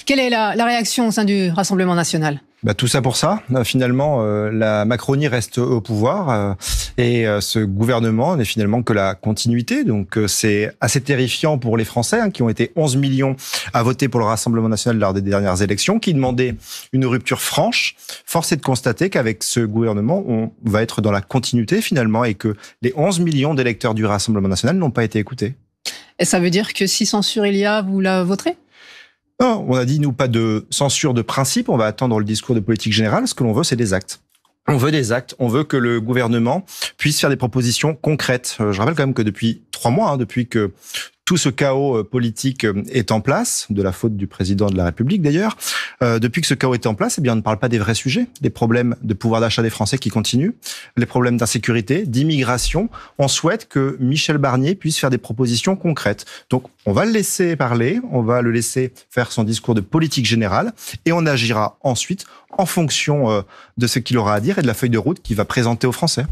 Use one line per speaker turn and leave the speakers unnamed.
Quelle est la réaction au sein du Rassemblement national ?
Tout ça pour ça. Finalement, la Macronie reste au pouvoir et ce gouvernement n'est finalement que la continuité. Donc c'est assez terrifiant pour les Français qui ont été 11 millions à voter pour le Rassemblement national lors des dernières élections, qui demandaient une rupture franche. Force est de constater qu'avec ce gouvernement, on va être dans la continuité finalement et que les 11 millions d'électeurs du Rassemblement national n'ont pas été écoutés.
Et ça veut dire que si censure il y a, vous la voterez ?
Non, on a dit, nous, pas de censure de principe. On va attendre le discours de politique générale. Ce que l'on veut, c'est des actes. On veut des actes. On veut que le gouvernement puisse faire des propositions concrètes. Je rappelle quand même que depuis 3 mois, depuis que tout ce chaos politique est en place, de la faute du président de la République d'ailleurs, depuis que ce chaos est en place, on ne parle pas des vrais sujets, des problèmes de pouvoir d'achat des Français qui continuent, les problèmes d'insécurité, d'immigration. On souhaite que Michel Barnier puisse faire des propositions concrètes. Donc on va le laisser parler, on va le laisser faire son discours de politique générale et on agira ensuite en fonction de ce qu'il aura à dire et de la feuille de route qu'il va présenter aux Français.